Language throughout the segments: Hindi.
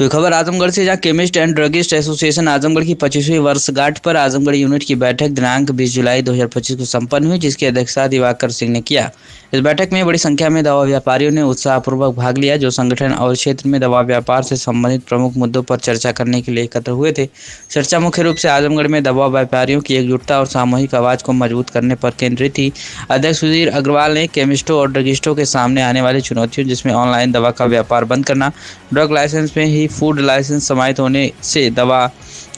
तो ये खबर आजमगढ़ से, जहां chemist and druggist association Azamgarh की 25वीं वर्षगांठ पर आजमगढ़ यूनिट की बैठक दिनांक 20 जुलाई 2025 को संपन्न हुई, जिसकी अध्यक्षता दिवाकर सिंह ने किया। इस बैठक में बड़ी संख्या में दवा व्यापारियों ने उत्साहपूर्वक भाग लिया, जो संगठन और क्षेत्र में दवा व्यापार से संबंधित प्रमुख मुद्दों पर चर्चा करने के लिए एकत्र हुए थे। चर्चा मुख्य रूप से आजमगढ़ में दवा व्यापारियों की एकजुटता और सामूहिक आवाज को मजबूत करने पर केंद्रित थी। अध्यक्ष सुधीर अग्रवाल ने केमिस्टों और ड्रगिस्टों के सामने आने वाली चुनौतियों, जिसमें ऑनलाइन दवा का व्यापार बंद करना, ड्रग लाइसेंस में ही फूड लाइसेंस समाहित होने से दवा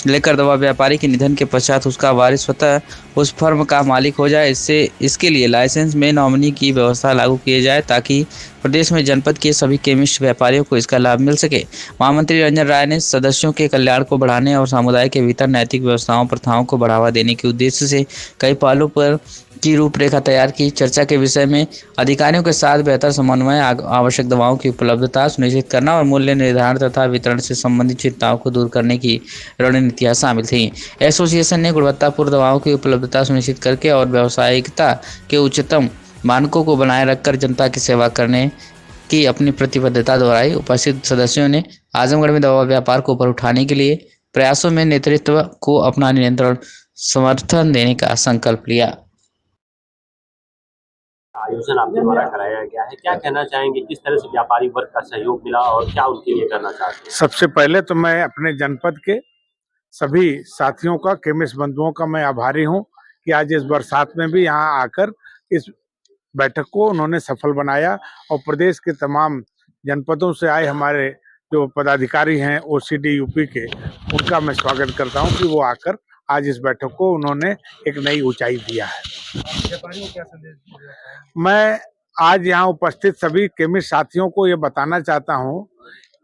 लेकर दवा व्यापारी के निधन के पश्चात उसका वारिस स्वतः उस फर्म का मालिक हो जाए, इसके लिए लाइसेंस में नॉमिनी की व्यवस्था लागू की जाए, ताकि प्रदेश में जनपद के सभी केमिस्ट व्यापारियों को इसका लाभ मिल सके। महामंत्री रंजन राय ने सदस्यों के कल्याण को बढ़ाने और समुदाय के भीतर नैतिक व्यवस्थाओं प्रथाओं को बढ़ावा देने के उद्देश्य से कई पहलुओं पर की रूपरेखा तैयार की। चर्चा के विषय में अधिकारियों के साथ बेहतर समन्वय, आवश्यक दवाओं की उपलब्धता सुनिश्चित करना और मूल्य निर्धारण तथा वितरण से संबंधित चिंताओं को दूर करने की रणनीतियां शामिल थीं। एसोसिएशन ने गुणवत्तापूर्ण दवाओं की उपलब्धता सुनिश्चित करके और व्यावसायिकता के उच्चतम मानकों को बनाए रखकर जनता की सेवा करने की अपनी प्रतिबद्धता दोहराई। उपस्थित सदस्यों ने आजमगढ़ में दवा व्यापार को ऊपर उठाने के लिए प्रयासों में नेतृत्व को अपना निरंतर समर्थन देने का संकल्प लिया। आयोजन आपके द्वारा कराया गया है, क्या कहना चाहेंगे, किस तरह से व्यापारी वर्ग का सहयोग मिला और क्या उनके लिए करना चाहते हैं? सबसे पहले तो मैं अपने जनपद के सभी साथियों का, केमिस्ट बंधुओं का मैं आभारी हूं कि आज इस बरसात में भी यहां आकर इस बैठक को उन्होंने सफल बनाया और प्रदेश के तमाम जनपदों से आए हमारे जो पदाधिकारी हैं ओसीडी यूपी के, उनका मैं स्वागत करता हूं कि वो आकर आज इस बैठक को उन्होंने एक नई ऊंचाई दिया है। मैं आज यहाँ उपस्थित सभी केमिस्ट साथियों को ये बताना चाहता हूँ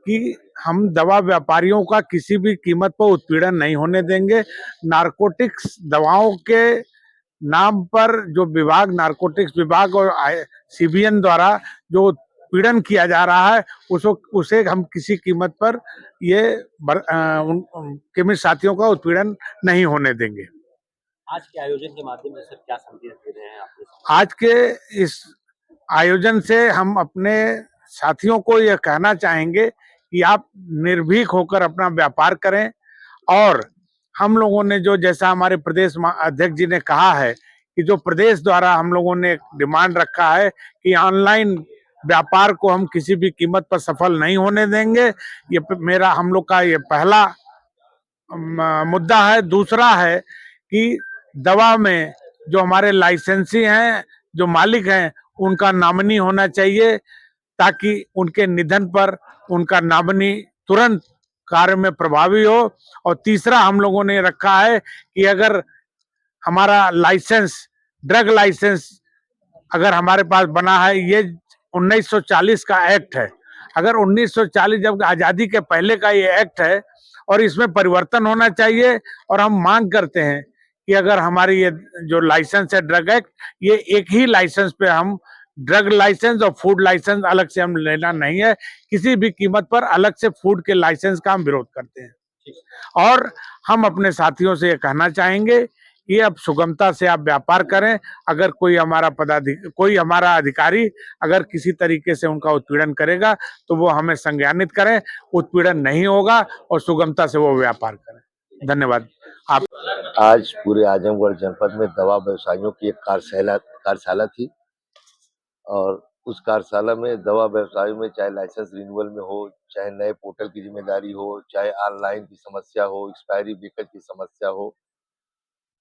कि हम दवा व्यापारियों का किसी भी कीमत पर उत्पीड़न नहीं होने देंगे। नारकोटिक्स दवाओं के नाम पर जो विभाग, नारकोटिक्स विभाग और सीबीएन द्वारा जो उत्पीड़न किया जा रहा है, उसे हम किसी कीमत पर ये केमिस्ट साथियों का उत्पीड़न नहीं होने देंगे। आज के आयोजन के माध्यम से सर क्या संदेश दे रहे हैं आप? आज के इस आयोजन से हम अपने साथियों को यह कहना चाहेंगे कि आप निर्भीक होकर अपना व्यापार करें और हम लोगों ने जो, जैसा हमारे प्रदेश अध्यक्ष जी ने कहा है कि जो प्रदेश द्वारा हम लोगों ने डिमांड रखा है कि ऑनलाइन व्यापार को हम किसी भी कीमत पर सफल नहीं होने देंगे, ये मेरा हम लोग का ये पहला मुद्दा है। दूसरा है कि दवा में जो हमारे लाइसेंसी हैं, जो मालिक हैं, उनका नॉमिनी होना चाहिए, ताकि उनके निधन पर उनका नॉमिनी तुरंत कार्य में प्रभावी हो। और तीसरा हम लोगों ने रखा है कि अगर हमारा लाइसेंस, ड्रग लाइसेंस अगर हमारे पास बना है, ये 1940 का एक्ट है, अगर 1940 जब आजादी के पहले का ये एक्ट है और इसमें परिवर्तन होना चाहिए। और हम मांग करते हैं कि अगर हमारी ये जो लाइसेंस है ड्रग एक्ट, ये एक ही लाइसेंस पे हम ड्रग लाइसेंस और फूड लाइसेंस अलग से हम लेना नहीं है। किसी भी कीमत पर अलग से फूड के लाइसेंस का हम विरोध करते हैं। और हम अपने साथियों से ये कहना चाहेंगे कि अब सुगमता से आप व्यापार करें। अगर कोई हमारा अधिकारी अगर किसी तरीके से उनका उत्पीड़न करेगा तो वो हमें संज्ञानित करें, उत्पीड़न नहीं होगा और सुगमता से वो व्यापार करें। धन्यवाद। आप आज पूरे आजमगढ़ जनपद में दवा व्यवसायियों की एक कार्यशाला थी और उस कार्यशाला में दवा व्यवसायों में चाहे लाइसेंस रिन्यूअल में हो, चाहे नए पोर्टल की जिम्मेदारी हो, चाहे ऑनलाइन की समस्या हो, एक्सपायरी ब्रेकेज की समस्या हो,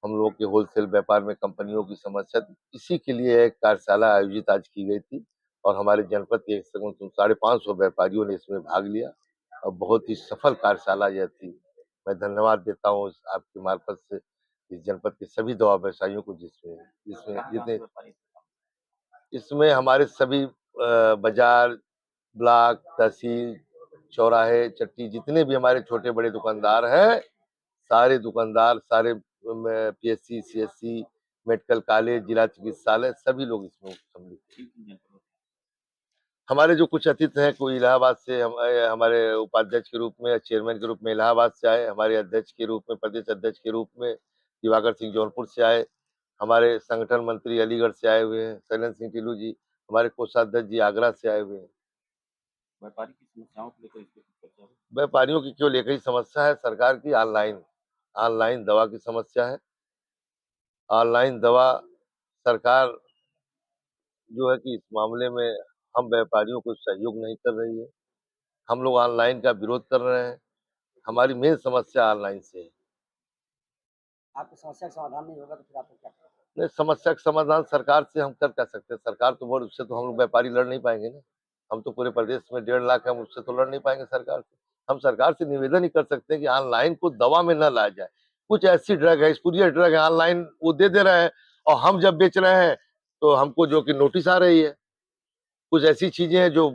हम लोग के होलसेल व्यापार में कंपनियों की समस्या, इसी के लिए एक कार्यशाला आयोजित आज की गई थी और हमारे जनपद के 550 व्यापारियों ने इसमें भाग लिया और बहुत ही सफल कार्यशाला यह थी। मैं धन्यवाद देता हूँ आपके मार्फत से इस जनपद के सभी दवा व्यवसायियों को, इसमें हमारे सभी बाजार, ब्लॉक, तहसील, चौराहे, चट्टी, जितने भी हमारे छोटे बड़े दुकानदार हैं, सारे दुकानदार, सारे पीएससी, सीएससी, मेडिकल कॉलेज, जिला चिकित्सालय, सभी लोग इसमें सम्मिलित। हमारे जो कुछ अतिथि हैं, कोई इलाहाबाद से हमारे उपाध्यक्ष के रूप में, चेयरमैन के रूप में इलाहाबाद से आए, हमारे अध्यक्ष के रूप में, प्रदेश अध्यक्ष के रूप में दिवाकर सिंह जौनपुर से आए, हमारे संगठन मंत्री अलीगढ़ से आए हुए हैं, शैलेंद्र सिंह टिल्लू जी, हमारे कोषाध्यक्ष जी आगरा से आए हुए हैं। व्यापारी की समस्याओं को लेकर इस पे कुछ चर्चा हुई? व्यापारियों की क्यों लेकर ही समस्या है सरकार की, ऑनलाइन ऑनलाइन दवा की समस्या है। ऑनलाइन दवा सरकार जो है कि इस मामले में हम व्यापारियों को सहयोग नहीं कर रही है। हम लोग ऑनलाइन का विरोध कर रहे हैं। हमारी मेन समस्या ऑनलाइन से है। आपकी समस्या का समाधान नहीं होगा तो फिर आपको क्या करना है? नहीं, समस्या का समाधान सरकार से हम कर क्या सकते हैं? सरकार तो बोर्ड उससे तो हम लोग व्यापारी लड़ नहीं पाएंगे ना। हम तो पूरे प्रदेश में 1.5 लाख हैं, हम उससे तो लड़ नहीं पाएंगे सरकार से। हम सरकार से निवेदन ही कर सकते हैं कि ऑनलाइन को दवा में न लाया जाए। कुछ ऐसी ड्रग है, स्पूरियस ड्रग है, ऑनलाइन वो दे रहे हैं और हम जब बेच रहे हैं तो हमको जो कि नोटिस आ रही है। कुछ ऐसी चीजें हैं जो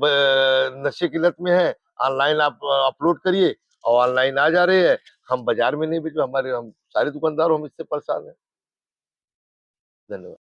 नशे की लत में है, ऑनलाइन आप अपलोड करिए और ऑनलाइन आ जा रही है। हम बाजार में नहीं बेच, हमारे हम सारे दुकानदार हम इससे परेशान हैं। धन्यवाद।